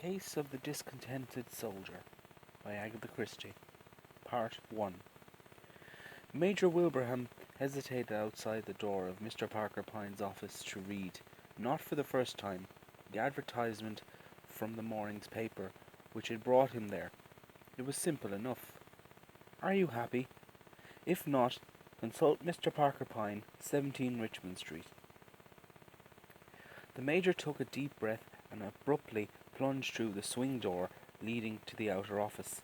Case of the Discontented Soldier by Agatha Christie, Part 1. Major Wilbraham hesitated outside the door of Mr. Parker Pyne's office to read, not for the first time, the advertisement from the morning's paper which had brought him there. It was simple enough. Are you happy? If not, consult Mr. Parker Pyne, 17 Richmond Street. The Major took a deep breath and abruptly plunged through the swing door leading to the outer office.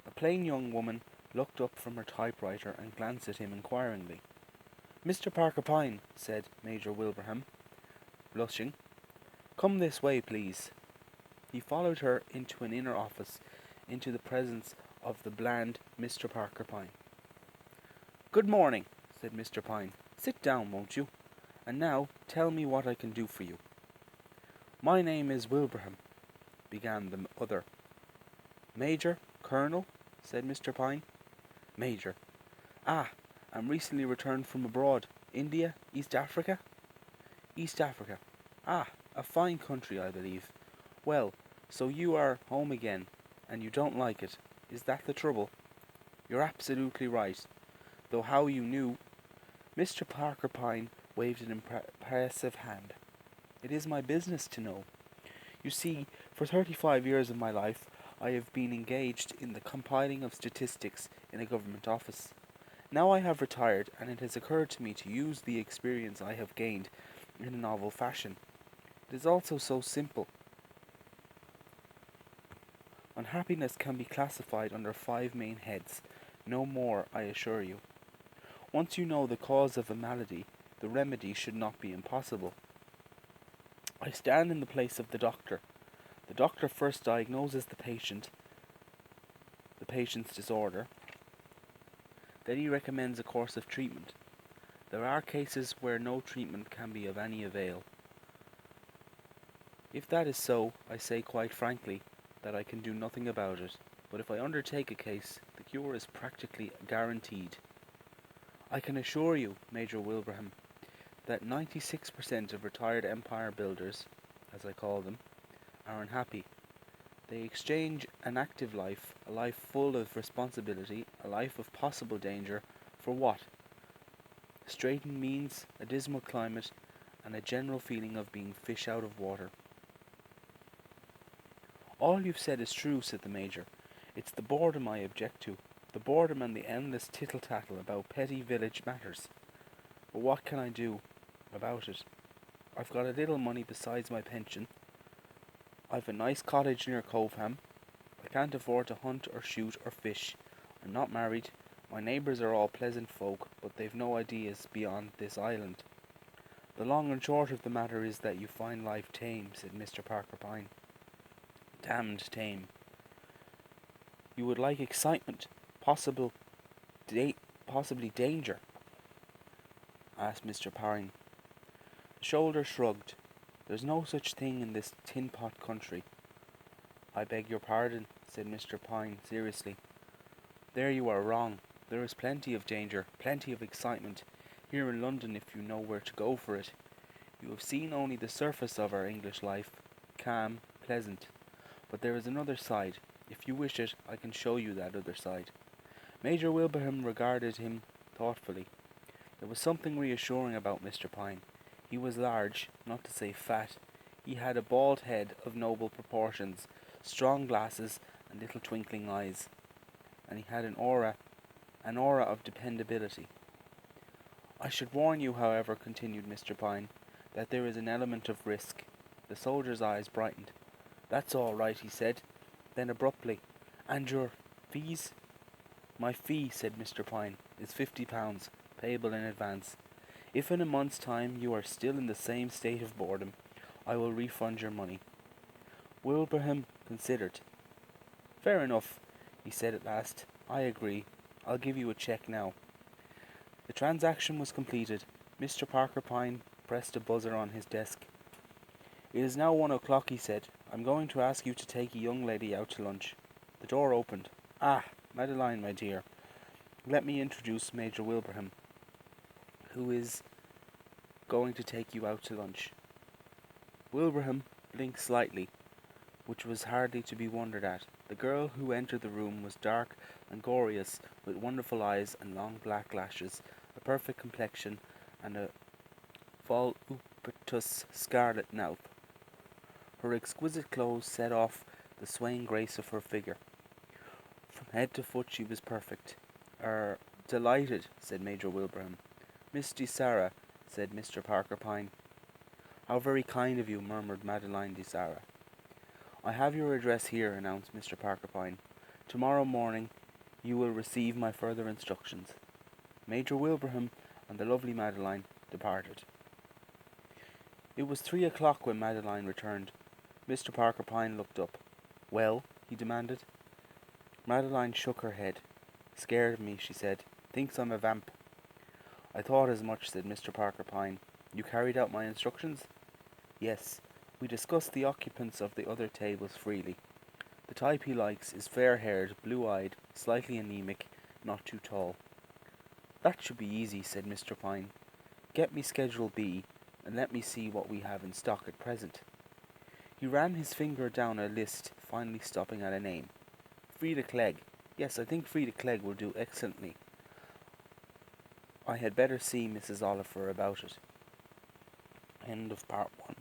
A plain young woman looked up from her typewriter and glanced at him inquiringly. "Mr. Parker Pyne," said Major Wilbraham, blushing. "Come this way, please." He followed her into an inner office, into the presence of the bland Mr. Parker Pyne. "Good morning," said Mr. Pyne. "Sit down, won't you? And now tell me what I can do for you." "My name is Wilbraham," began the other. "Major? Colonel?" said Mr. Pyne. "Major. Ah, I'm recently returned from abroad. India? East Africa?" "East Africa. Ah, a fine country, I believe. Well, so you are home again, and you don't like it. Is that the trouble?" "You're absolutely right. Though how you knew—" Mr. Parker Pyne waved an impressive hand. "It is my business to know. You see, for 35 years of my life I have been engaged in the compiling of statistics in a government office. Now I have retired, and it has occurred to me to use the experience I have gained in a novel fashion. It is also so simple. Unhappiness can be classified under 5 main heads, no more, I assure you. Once you know the cause of a malady, the remedy should not be impossible. I stand in the place of the doctor. The doctor first diagnoses the patient's disorder. Then he recommends a course of treatment. There are cases where no treatment can be of any avail. If that is so, I say quite frankly that I can do nothing about it, but if I undertake a case, the cure is practically guaranteed. I can assure you, Major Wilbraham, that 96% of retired empire builders, as I call them, are unhappy. They exchange an active life, a life full of responsibility, a life of possible danger, for what? Straitened means, a dismal climate, and a general feeling of being fish out of water." "All you've said is true," said the Major. "It's the boredom I object to, the boredom and the endless tittle-tattle about petty village matters. But what can I do about it? I've got a little money besides my pension. I've a nice cottage near Coveham. I can't afford to hunt or shoot or fish. I'm not married. My neighbours are all pleasant folk, but they've no ideas beyond this island. The long and short of the matter is that you find life tame," said Mr. Parker Pyne. "Damned tame." "You would like excitement, possibly danger?" asked Mr. Pyne. The shoulder shrugged. "There's no such thing in this tin-pot country." "I beg your pardon," said Mr. Pyne seriously. "There you are wrong. There is plenty of danger, plenty of excitement, here in London if you know where to go for it. You have seen only the surface of our English life, calm, pleasant. But there is another side. If you wish it, I can show you that other side." Major Wilbraham regarded him thoughtfully. There was something reassuring about Mr. Pyne. He was large, not to say fat. He had a bald head of noble proportions, strong glasses, and little twinkling eyes. And he had an aura of dependability. "I should warn you, however," continued Mr. Pyne, "that there is an element of risk." The soldier's eyes brightened. "That's all right," he said. Then abruptly, "And your fees?" "My fee," said Mr. Pyne, "is £50, payable in advance. If in a month's time you are still in the same state of boredom, I will refund your money." Wilbraham considered. "Fair enough," he said at last. "I agree. I'll give you a cheque now." The transaction was completed. Mr. Parker Pyne pressed a buzzer on his desk. "It is now 1 o'clock," he said. "I'm going to ask you to take a young lady out to lunch." The door opened. "Ah, Madeline, my dear. Let me introduce Major Wilbraham, who is going to take you out to lunch." Wilbraham blinked slightly. which was hardly to be wondered at. The girl who entered the room was dark and glorious, with wonderful eyes and long black lashes, a perfect complexion, and a voluptuous scarlet mouth. Her exquisite clothes set off the swaying grace of her figure. From head to foot she was perfect. Delighted, said Major Wilbraham. Miss de Sarah, said Mr. Parker Pyne. How very kind of you, murmured Madeline de Sarah. I have your address here, announced Mr. Parker Pyne. Tomorrow morning you will receive my further instructions. Major Wilbraham and the lovely Madeline departed. It was 3 o'clock when Madeline returned. Mr. Parker Pyne looked up. Well? He demanded. Madeline shook her head. Scared of me, she said. Thinks I'm a vamp. I thought as much, said Mr. Parker Pyne. You carried out my instructions? Yes. We discussed the occupants of the other tables freely. The type he likes is fair-haired, blue-eyed, slightly anemic, not too tall. That should be easy, said Mr. Pyne. Get me Schedule B, and let me see what we have in stock at present. He ran his finger down a list, finally stopping at a name. Frida Clegg. Yes, I think Frida Clegg will do excellently. I had better see Mrs. Oliver about it. End of part 1.